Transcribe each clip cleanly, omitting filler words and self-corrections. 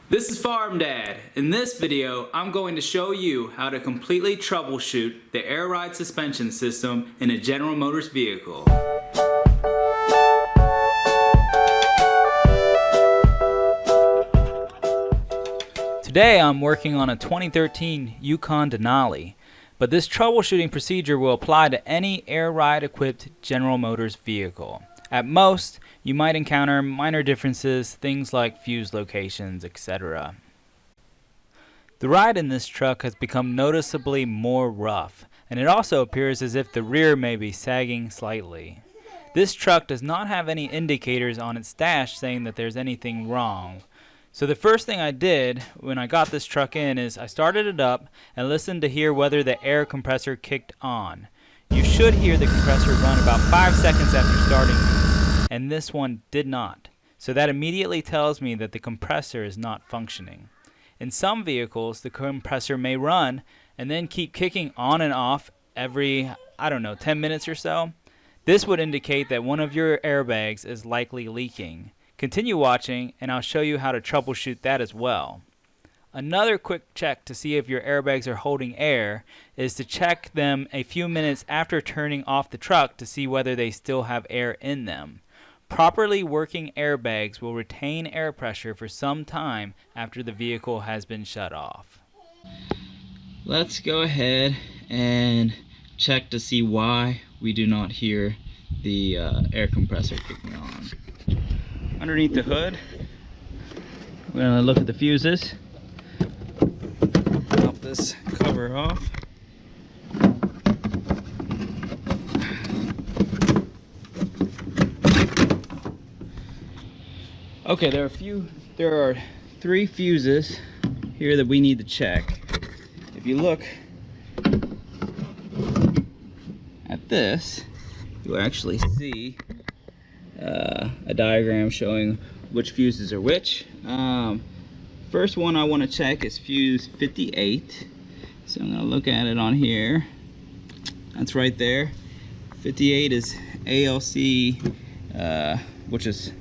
This is Farm Dad. In this video, I'm going to show you how to completely troubleshoot the AutoRide suspension system in a General Motors vehicle. Today I'm working on a 2013 Yukon Denali, but this troubleshooting procedure will apply to any AutoRide equipped General Motors vehicle. At most, you might encounter minor differences, things like fuse locations, etc. The ride in this truck has become noticeably more rough, and it also appears as if the rear may be sagging slightly. This truck does not have any indicators on its dash saying that there's anything wrong. So the first thing I did when I got this truck in is I started it up and listened to hear whether the air compressor kicked on. You should hear the compressor run about 5 seconds after starting these, and this one did not. So that immediately tells me that the compressor is not functioning. In some vehicles, the compressor may run and then keep kicking on and off every, 10 minutes or so. This would indicate that one of your airbags is likely leaking. Continue watching and I'll show you how to troubleshoot that as well. Another quick check to see if your airbags are holding air is to check them a few minutes after turning off the truck to see whether they still have air in them. Properly working airbags will retain air pressure for some time after the vehicle has been shut off. Let's go ahead and check to see why we do not hear the air compressor kicking on. Underneath the hood, we're going to look at the fuses. Pop this cover off. Okay, there are 3 fuses here that we need to check. If you look at this, you'll actually see a diagram showing which fuses are which. First one I want to check is fuse 58. So I'm going to look at it on here. That's right there. 58 is ALC, which is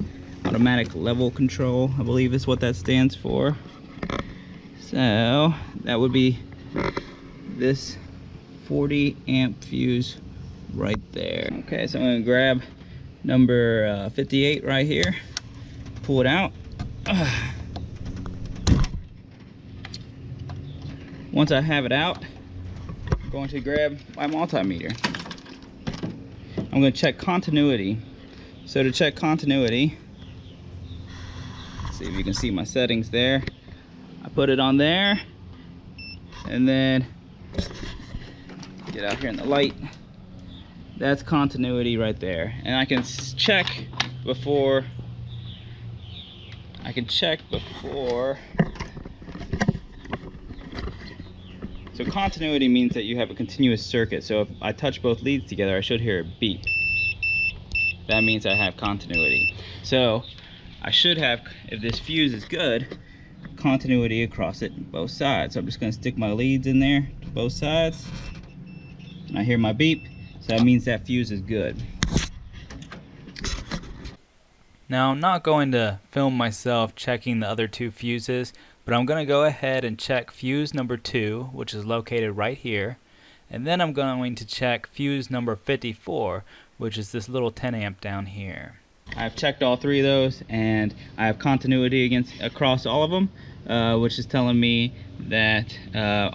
automatic level control, I believe is what that stands for. So that would be this 40 amp fuse right there. Okay, so I'm going to grab number 58 right here, pull it out. Once I have it out, I'm going to grab my multimeter. I'm going to check continuity. So to check continuity, let's see if you can see my settings there. I put it on there, and then get out here in the light. That's continuity right there, and I can check before. So continuity means that you have a continuous circuit. So if I touch both leads together, I should hear a beep. That means I have continuity. So I should have, if this fuse is good, continuity across it both sides. So I'm just going to stick my leads in there to both sides, and I hear my beep. So that means that fuse is good. Now I'm not going to film myself checking the other 2 fuses, but I'm going to go ahead and check fuse number 2, which is located right here. And then I'm going to check fuse number 54, which is this little 10 amp down here. I've checked all 3 of those, and I have continuity across all of them, which is telling me that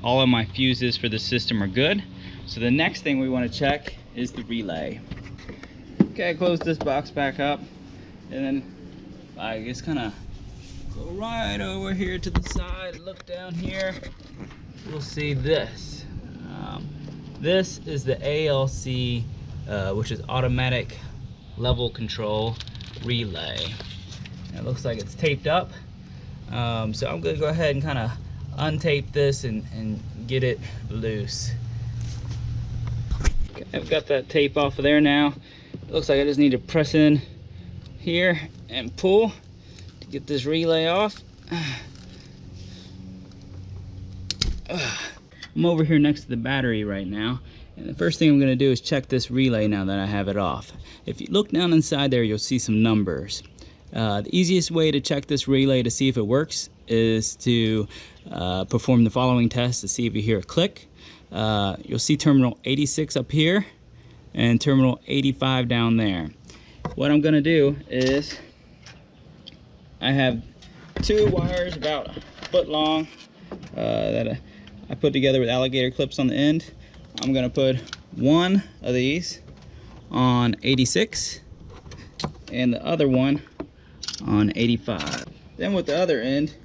all of my fuses for the system are good. So the next thing we want to check is the relay. Okay, close this box back up, and then I just kind of go right over here to the side, look down here. We'll see this. This is the ALC, which is automatic level control relay. It looks like it's taped up. So I'm going to go ahead and kind of untape this and get it loose. Okay, I've got that tape off of there now. It looks like I just need to press in here and pull to get this relay off. I'm over here next to the battery right now, and the first thing I'm going to do is check this relay now that I have it off. If you look down inside there, you'll see some numbers. The easiest way to check this relay to see if it works is to perform the following test to see if you hear a click. You'll see terminal 86 up here and terminal 85 down there. What I'm gonna do is, I have two wires about a foot long that I put together with alligator clips on the end. I'm gonna put one of these on 86 and the other one on 85. Then with the other end,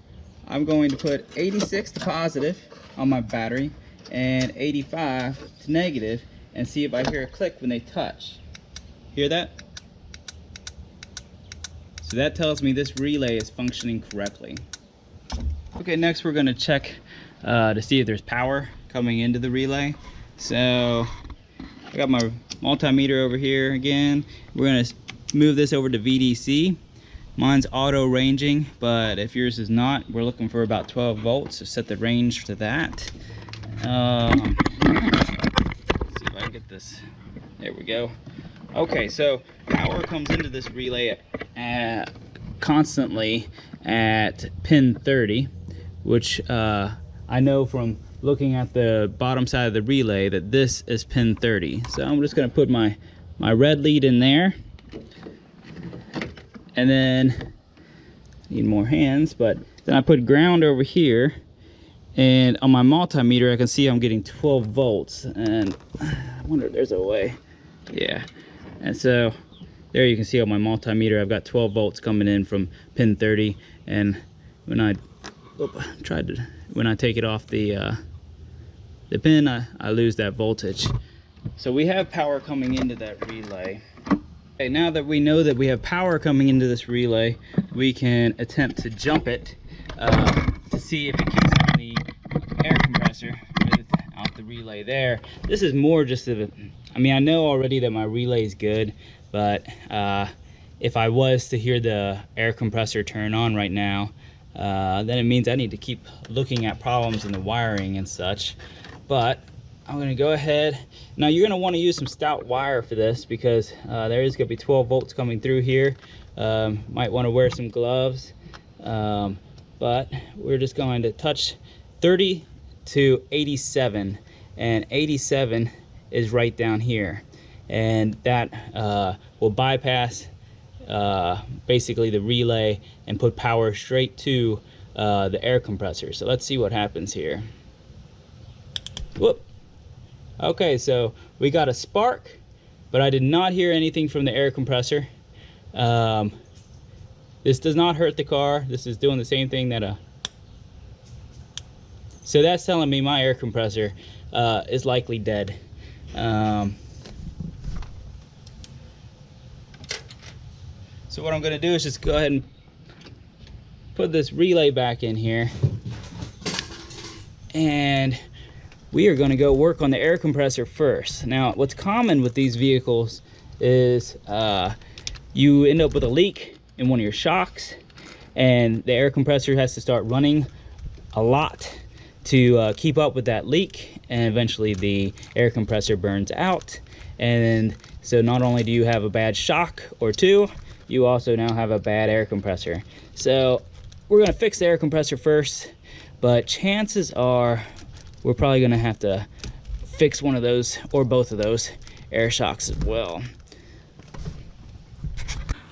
I'm going to put 86 to positive on my battery and 85 to negative, and see if I hear a click when they touch. Hear that? So that tells me this relay is functioning correctly. Okay, next we're going to check to see if there's power coming into the relay. So I got my multimeter over here again. We're going to move this over to VDC. Mine's auto ranging, but if yours is not, we're looking for about 12 volts, so set the range to that. Let's see if I can get this. There we go. Okay, so power comes into this relay constantly at pin 30, which I know from looking at the bottom side of the relay that this is pin 30. So I'm just going to put my red lead in there, and then need more hands, but then I put ground over here, and on my multimeter I can see I'm getting 12 volts, and I wonder if there's a way. Yeah, and so there you can see on my multimeter I've got 12 volts coming in from pin 30, and when I take it off the pin, I lose that voltage. So we have power coming into that relay. Okay, now that we know that we have power coming into this relay, we can attempt to jump it to see if it keeps on the air compressor without the relay there. This is more just of a, I mean, I know already that my relay is good, but if I was to hear the air compressor turn on right now, then it means I need to keep looking at problems in the wiring and such. But I'm going to go ahead. Now you're going to want to use some stout wire for this, because there is going to be 12 volts coming through here. Might want to wear some gloves, but we're just going to touch 30 to 87, and 87 is right down here, and that will bypass basically the relay and put power straight to the air compressor. So let's see what happens here. Whoop. Okay, so we got a spark, but I did not hear anything from the air compressor. This does not hurt the car. This is doing the same thing that so that's telling me my air compressor is likely dead. So what I'm going to do is just go ahead and put this relay back in here, and we are going to go work on the air compressor first. Now, what's common with these vehicles is you end up with a leak in one of your shocks, and the air compressor has to start running a lot to keep up with that leak, and eventually the air compressor burns out. And so not only do you have a bad shock or two, you also now have a bad air compressor. So we're going to fix the air compressor first, but chances are we're probably going to have to fix one of those or both of those air shocks as well.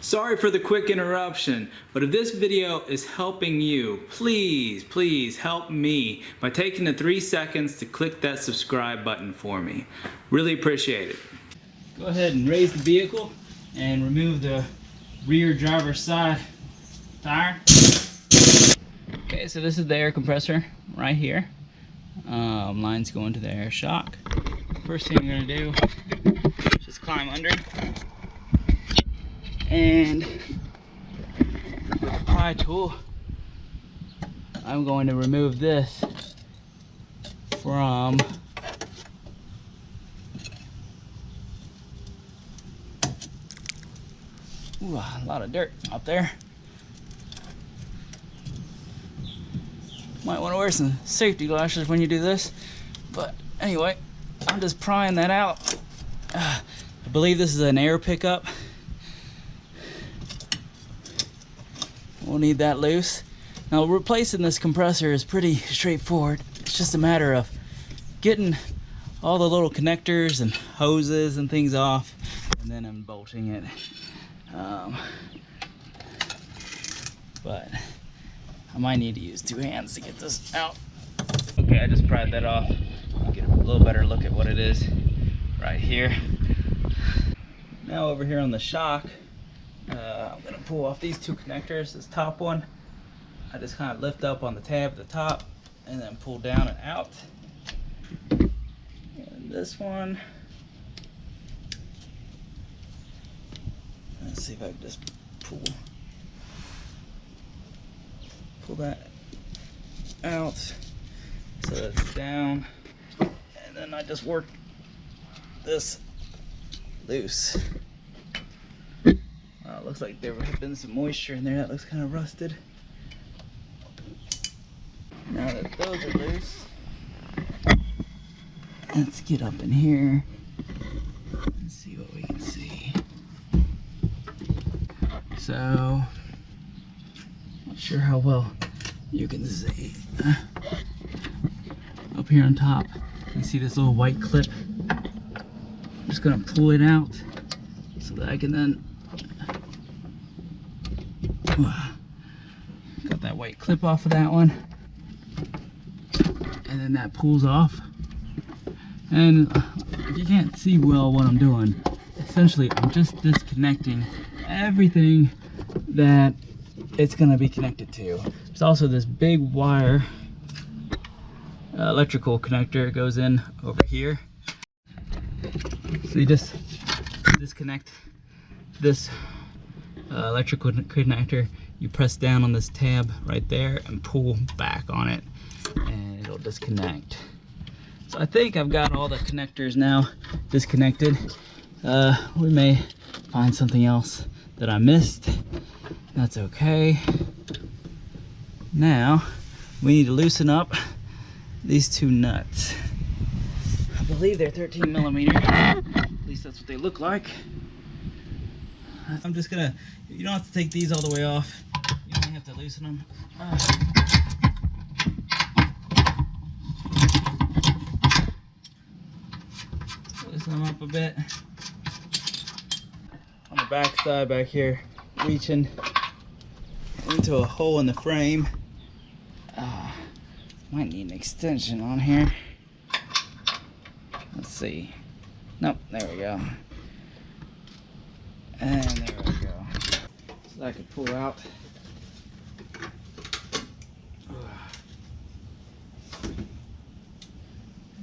Sorry for the quick interruption, but if this video is helping you, please help me by taking the 3 seconds to click that subscribe button for me. Really appreciate it. Go ahead and raise the vehicle and remove the rear driver's side tire. Okay, so this is the air compressor right here. Line's going to the air shock. First thing I'm going to do is just climb under, and with the pry tool I'm going to remove this from a lot of dirt up there. Might want to wear some safety glasses when you do this, but anyway, I'm just prying that out. I believe this is an air pickup. We'll need that loose. Now replacing this compressor is pretty straightforward. It's just a matter of getting all the little connectors and hoses and things off, and then unbolting it. But I might need to use two hands to get this out. Okay, I just pried that off. I'll get a little better look at what it is right here. Now over here on the shock, I'm gonna pull off these two connectors. This top one, I just kind of lift up on the tab at the top and then pull down and out. And this one, let's see if I can just pull that out so that it's down, and then I just work this loose. It looks like there has been some moisture in there. That looks kind of rusted. Now that those are loose, let's get up in here and see what we can see. So, not sure how well you can see. Up here on top, you see this little white clip. I'm just gonna pull it out so that I can then got that white clip off of that one, and then that pulls off. And if you can't see well what I'm doing, essentially I'm just disconnecting everything that it's gonna be connected to. There's also this big wire, electrical connector. It goes in over here. So you just disconnect this electrical connector. You press down on this tab right there and pull back on it, and it'll disconnect. So I think I've got all the connectors now disconnected. We may find something else that I missed. That's okay. Now we need to loosen up these two nuts. I believe they're 13 millimeter. At least that's what they look like. I'm just gonna, you don't have to take these all the way off. You only have to loosen them. Loosen them up a bit. On the back side back here, reaching into a hole in the frame. Might need an extension on here. Let's see. Nope, there we go. And there we go. So that I can pull out.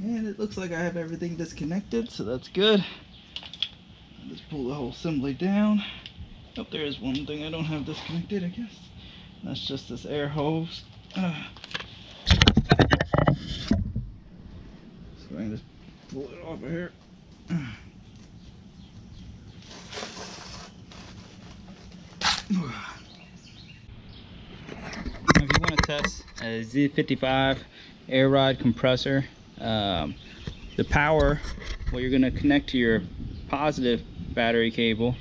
And it looks like I have everything disconnected, so that's good. I'll just pull the whole assembly down. Oh, there is one thing I don't have disconnected, I guess. That's just this air hose. So I can just pull it off of here. If you want to test a Z55 AutoRide compressor, the power, what you're going to connect to your positive battery cable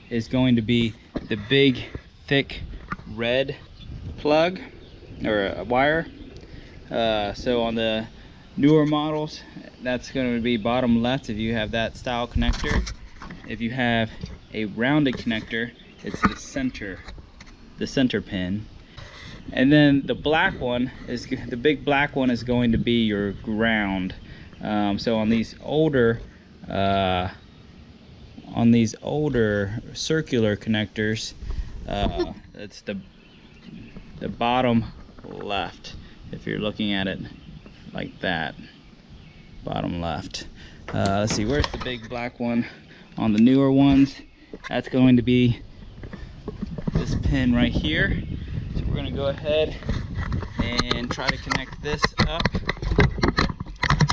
is going to be the big thick red plug or a wire. So on the newer models, that's going to be bottom left if you have that style connector. If you have a rounded connector, it's the center pin. And then the black one is, the big black one is going to be your ground. So on these older circular connectors, it's the bottom left, if you're looking at it like that, bottom left. Let's see, where's the big black one on the newer ones? That's going to be this pin right here. So we're gonna go ahead and try to connect this up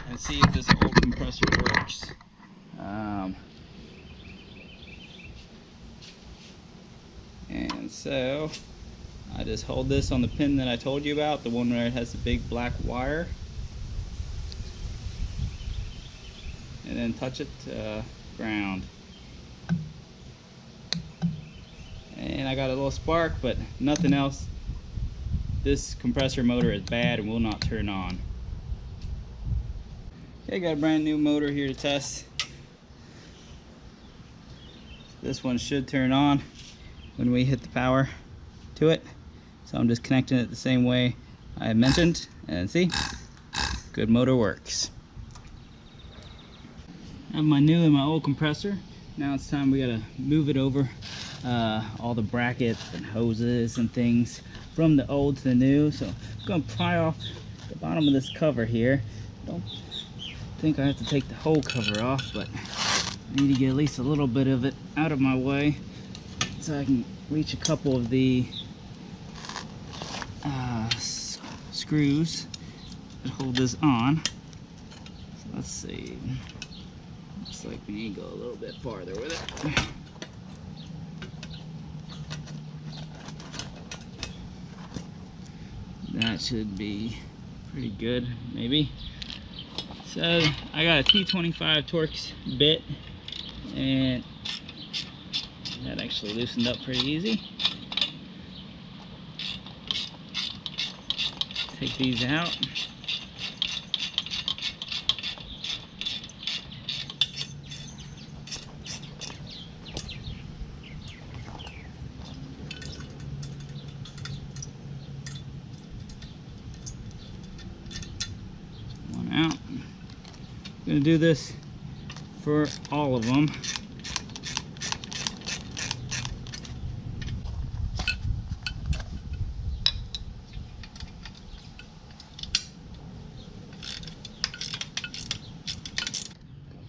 and see if this old compressor works. And so I just hold this on the pin that I told you about, the one where it has the big black wire, and then touch it to ground. And I got a little spark, but nothing else this compressor motor is bad and will not turn on. Okay, got a brand new motor here to test. This one should turn on when we hit the power to it. So I'm just connecting it the same way I mentioned, and see, good motor works. I have my new and my old compressor. Now it's time we gotta move it over. All the brackets and hoses and things from the old to the new. So I'm gonna pry off the bottom of this cover here. Don't think I have to take the whole cover off, but I need to get at least a little bit of it out of my way so I can reach a couple of the screws that hold this on. So let's see. Looks like we need to go a little bit farther with it. That should be pretty good, maybe. So I got a T25 Torx bit, and that actually loosened up pretty easy. Take these out. One out. I'm gonna do this for all of them. Got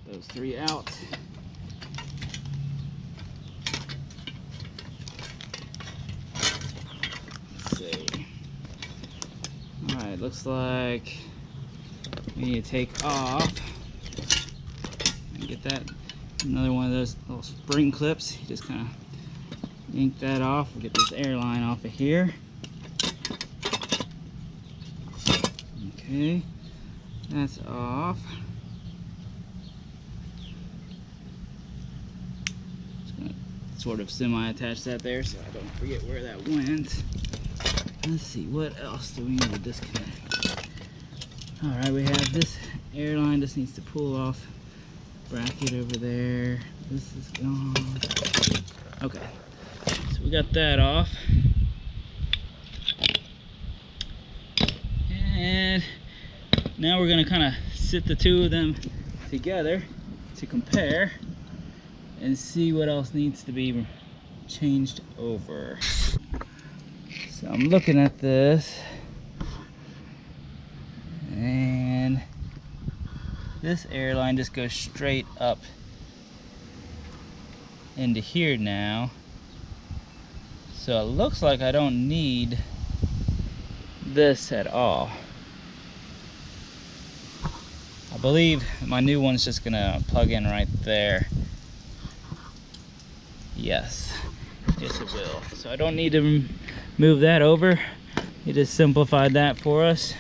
those three out. Let's see. Alright, looks like we need to take off and get that, another one of those little spring clips. You just kind of yank that off. We'll get this airline off of here. Okay, that's off. Just gonna sort of semi-attach that there so I don't forget where that went. Let's see, what else do we need to disconnect? Alright, we have this airline, just needs to pull off bracket over there. This is gone. Okay, so we got that off. And now we're going to kind of sit the two of them together to compare and see what else needs to be changed over. So I'm looking at this, and this airline just goes straight up into here now. So it looks like I don't need this at all. I believe my new one's just gonna plug in right there. Yes, yes it will. So I don't need to move that over. It just simplified that for us.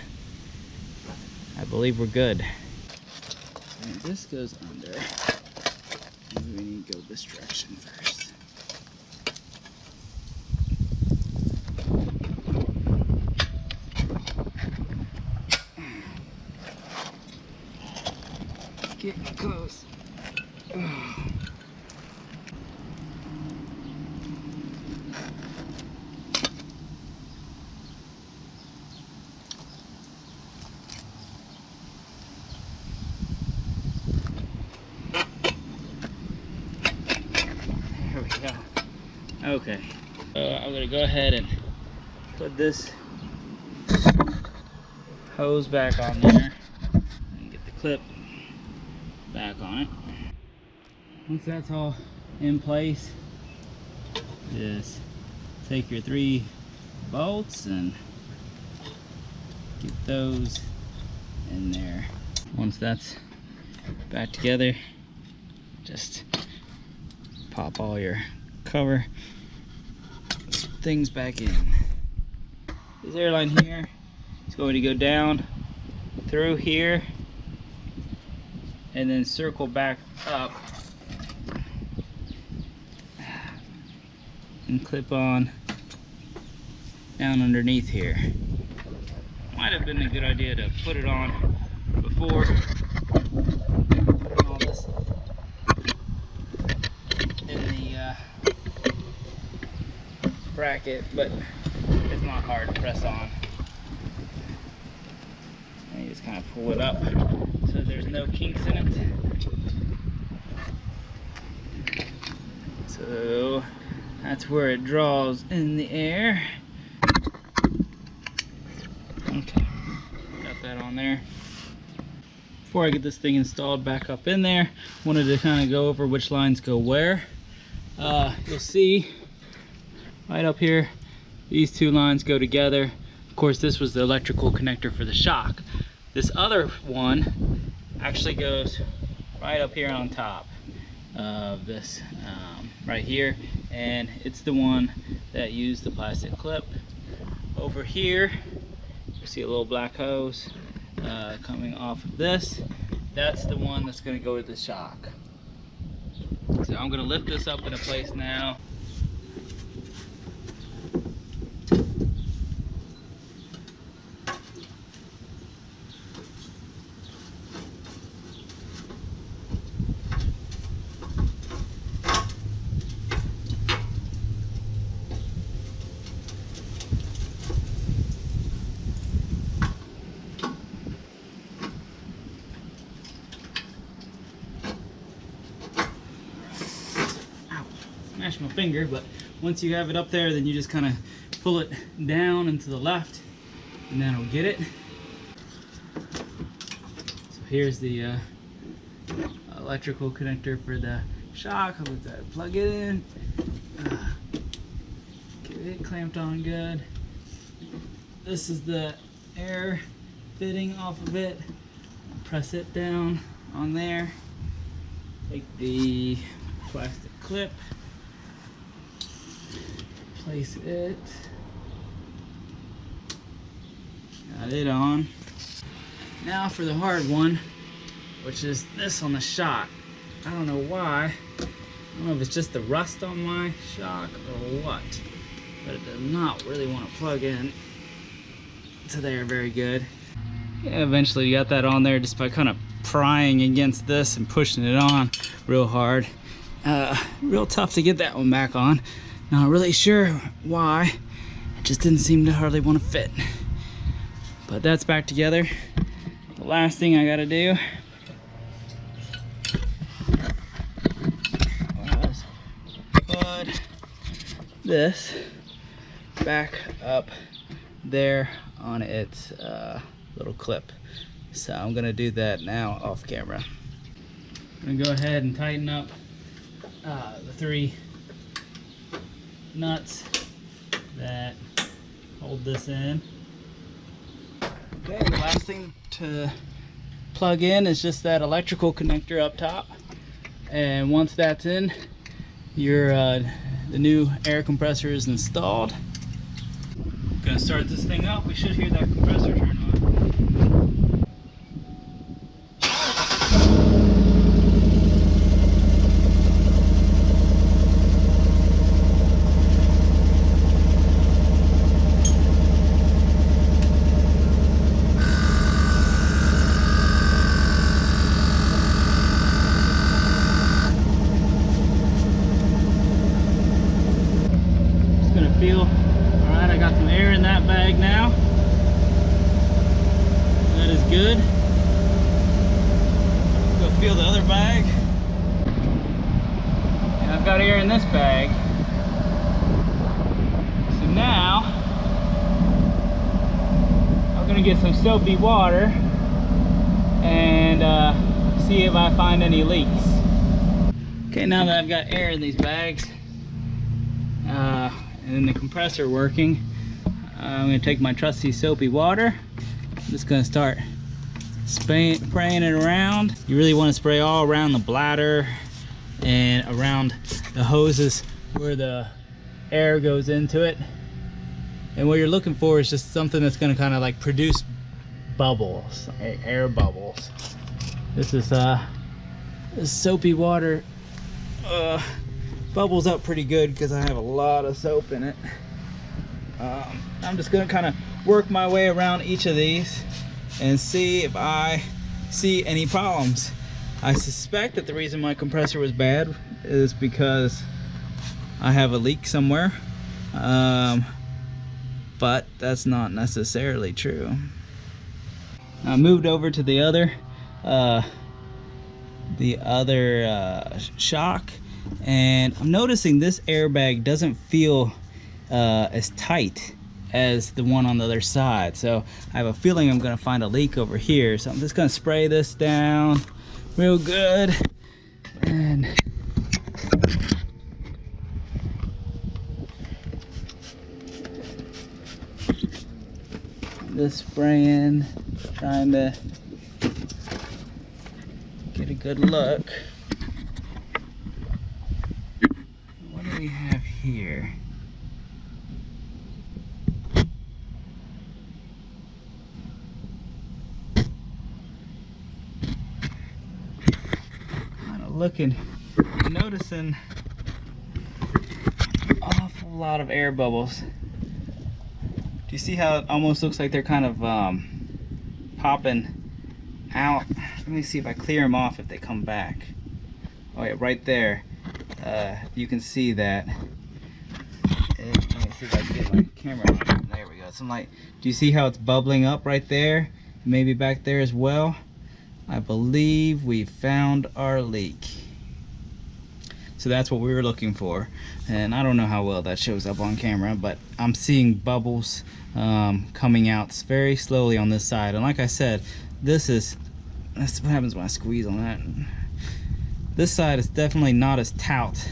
I believe we're good. And this goes under. Maybe we need to go this direction first. Get close. Okay, I'm gonna go ahead and put this hose back on there and get the clip back on it. Once that's all in place, just take your 3 bolts and get those in there. Once that's back together, just pop all your cover things back in. This airline here is going to go down through here and then circle back up and clip on down underneath here. might have been a good idea to put it on before all this in the bracket, but it's not hard to press on. And you just kind of pull it up so there's no kinks in it. So that's where it draws in the air. Okay, got that on there. Before I get this thing installed back up in there, wanted to kind of go over which lines go where. You'll see right up here, these two lines go together. Of course, this was the electrical connector for the shock. This other one actually goes right up here on top of this right here, and it's the one that used the plastic clip. Over here you see a little black hose coming off of this. That's the one that's going to go to the shock. So I'm going to lift this up into place now. Smash my finger, but once you have it up there, then you just kind of pull it down and to the left, and that'll get it. So here's the electrical connector for the shock. I'll let that plug it in, get it clamped on good. This is the air fitting off of it. Press it down on there. Take the plastic clip, place it, got it on. Now for the hard one, which is this on the shock. I don't know why. I don't know if it's just the rust on my shock or what, but it does not really want to plug in to there very good. Yeah, eventually you got that on there just by kind of prying against this and pushing it on real hard. Real tough to get that one back on. Not really sure why. It just didn't seem to hardly want to fit. But that's back together. The last thing I gotta do was put this back up there on its little clip. So I'm gonna do that now off camera. I'm gonna go ahead and tighten up the 3 nuts that hold this in. Okay, the last thing to plug in is just that electrical connector up top, and once that's in, your the new air compressor is installed. I'm gonna start this thing up. We should hear that compressor turn on. Feel all right. I got some air in that bag now. That is good. Go feel the other bag. And I've got air in this bag. So now I'm gonna get some soapy water and see if I find any leaks. Okay, now that I've got air in these bags, and the compressor working, I'm going to take my trusty soapy water. I'm just going to start spraying it around. You really want to spray all around the bladder and around the hoses where the air goes into it. And what you're looking for is just something that's going to kind of like produce bubbles, air bubbles. This is this soapy water bubbles up pretty good because I have a lot of soap in it. I'm just gonna kind of work my way around each of these and see if I see any problems. I suspect that the reason my compressor was bad is because I have a leak somewhere, but that's not necessarily true. I moved over to the other shock, and I'm noticing this airbag doesn't feel as tight as the one on the other side, so I have a feeling I'm gonna find a leak over here. So I'm just gonna spray this down real good, and just spraying, trying to get a good look. What do we have here? Kind of looking, noticing an awful lot of air bubbles. Do you see how it almost looks like they're kind of popping out? Let me see if I clear them off if they come back. Oh yeah, right there. You can see that. Let me see if I can get my camera on. There we go. Some light. Do you see how it's bubbling up right there? Maybe back there as well. I believe we found our leak. So that's what we were looking for, and I don't know how well that shows up on camera, but I'm seeing bubbles coming out very slowly on this side. And like I said, that's what happens when I squeeze on that. This side is definitely not as taut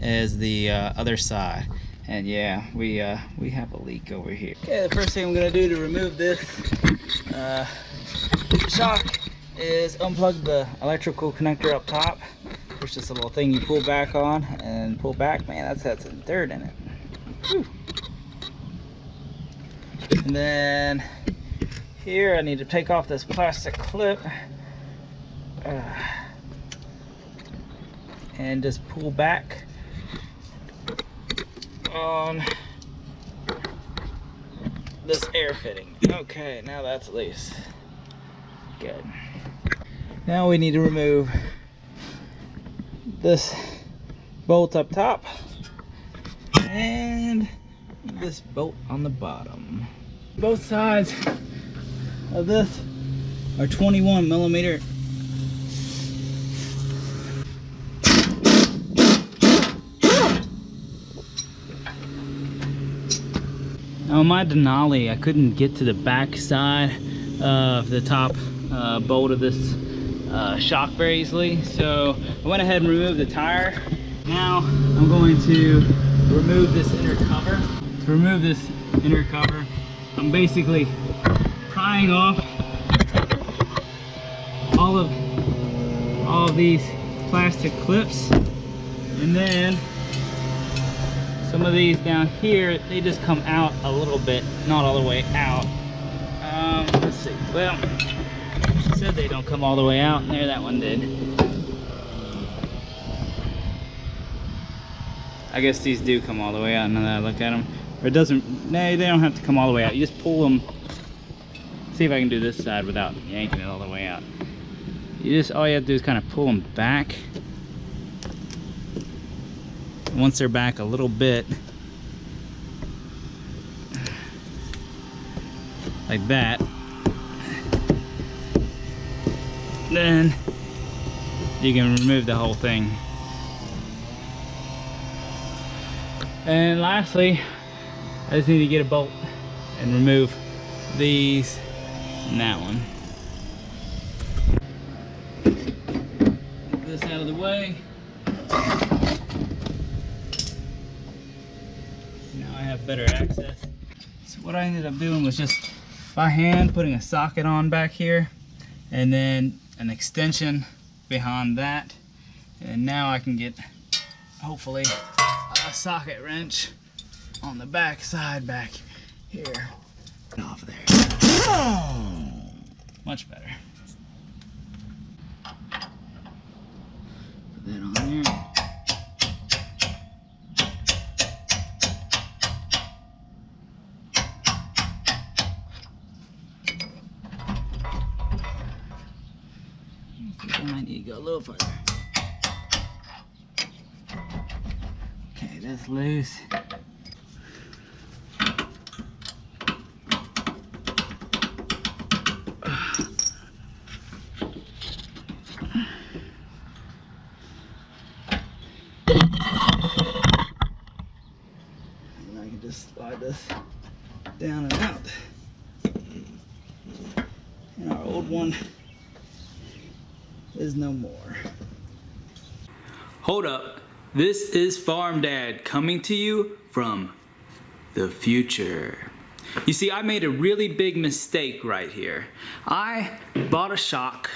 as the other side, and yeah, we have a leak over here. Okay, the first thing I'm gonna do to remove this shock is unplug the electrical connector up top. There's just a little thing you pull back on and pull back. Man, that's had some dirt in it. Whew. And then here I need to take off this plastic clip and just pull back on this air fitting. Okay, now that's loose. Good. Now we need to remove this bolt up top and this bolt on the bottom. Both sides of this are 21 millimeter. Now on my Denali, I couldn't get to the back side of the top bolt of this shock very easily, so I went ahead and removed the tire. Now I'm going to remove this inner cover. To remove this inner cover, I'm basically prying off all of these plastic clips, and then some of these down here, they just come out a little bit, not all the way out. Let's see. Well, it said they don't come all the way out, and there, that one did. I guess these do come all the way out now that I look at them. Or it doesn't, no, they don't have to come all the way out. You just pull them. See if I can do this side without yanking it all the way out. All you have to do is kind of pull them back. Once they're back a little bit, like that, then you can remove the whole thing. And lastly, I just need to get a bolt and remove these and that one. Get this out of the way. Now I have better access. So what I ended up doing was just by hand putting a socket on back here, and then an extension behind that, and now I can get hopefully a socket wrench on the back side back here. Off there. Oh, much better. Put that on there. I might need to go a little further. Okay, that's loose. And I can just slide this down and out. And our old one is no more. Hold up. This is Farm Dad coming to you from the future. You see, I made a really big mistake right here. I bought a shock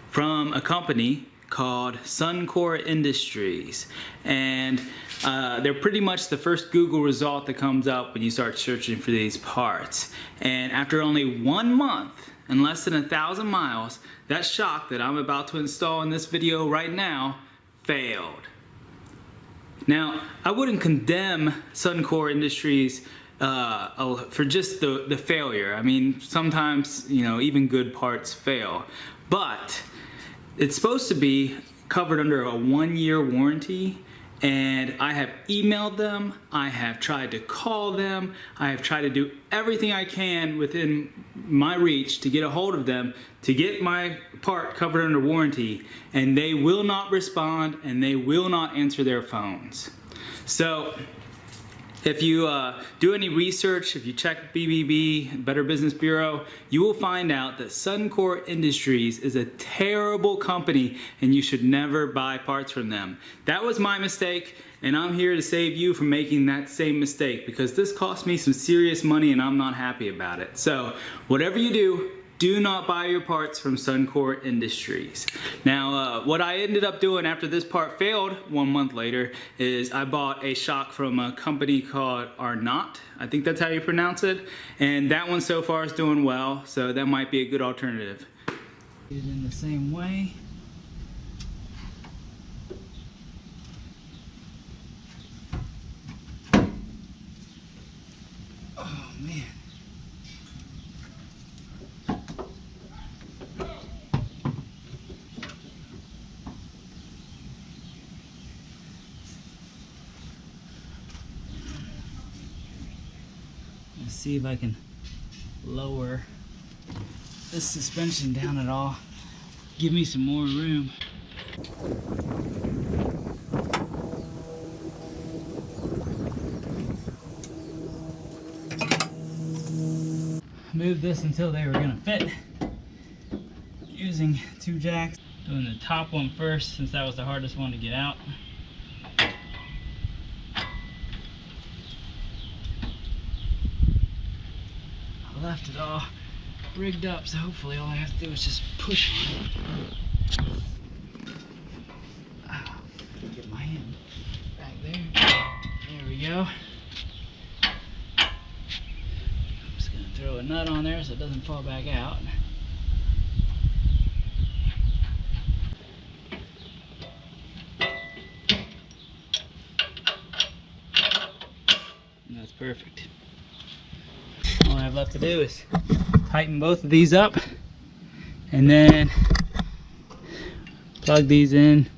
from a company called Suncor Industries, and they're pretty much the first Google result that comes up when you start searching for these parts. And after only 1 month and less than 1,000 miles, that shock that I'm about to install in this video right now failed. Now, I wouldn't condemn Suncor Industries for just the failure. I mean, sometimes, you know, even good parts fail. But it's supposed to be covered under a 1-year warranty, and I have emailed them, I have tried to call them, I have tried to do everything I can within my reach to get a hold of them to get my part covered under warranty, and they will not respond and they will not answer their phones. So if you do any research, if you check BBB, Better Business Bureau, you will find out that Suncor Industries is a terrible company and you should never buy parts from them. That was my mistake, and I'm here to save you from making that same mistake, because this cost me some serious money and I'm not happy about it. So whatever you do not buy your parts from Suncor Industries. Now, what I ended up doing after this part failed 1 month later is I bought a shock from a company called Arnott. I think that's how you pronounce it. And that one so far is doing well, so that might be a good alternative. Get it in the same way. Oh man. Let's see if I can lower this suspension down at all. Give me some more room. Move this until they were gonna fit using 2 jacks. Doing the top one first since that was the hardest one to get out. I left it all rigged up, so hopefully all I have to do is just push on it. Get my hand back there. There we go. I'm just gonna throw a nut on there so it doesn't fall back out. And that's perfect. All I have left to do is tighten both of these up and then plug these in.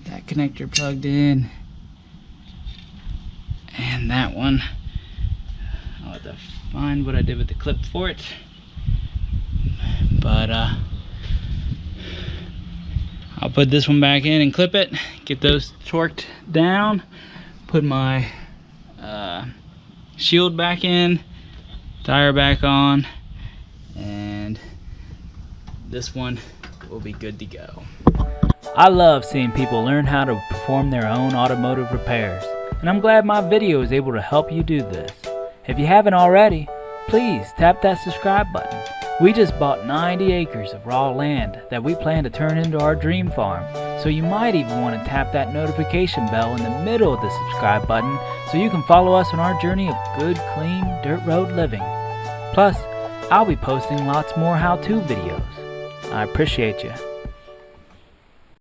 That connector plugged in, and that one. I'll have to find what I did with the clip for it, but I'll put this one back in and clip it, get those torqued down, put my shield back in, tire back on, and this one will be good to go. I love seeing people learn how to perform their own automotive repairs, and I'm glad my video is able to help you do this. If you haven't already, please tap that subscribe button. We just bought 90 acres of raw land that we plan to turn into our dream farm, so you might even want to tap that notification bell in the middle of the subscribe button so you can follow us on our journey of good, clean, dirt road living. Plus, I'll be posting lots more how-to videos. I appreciate you.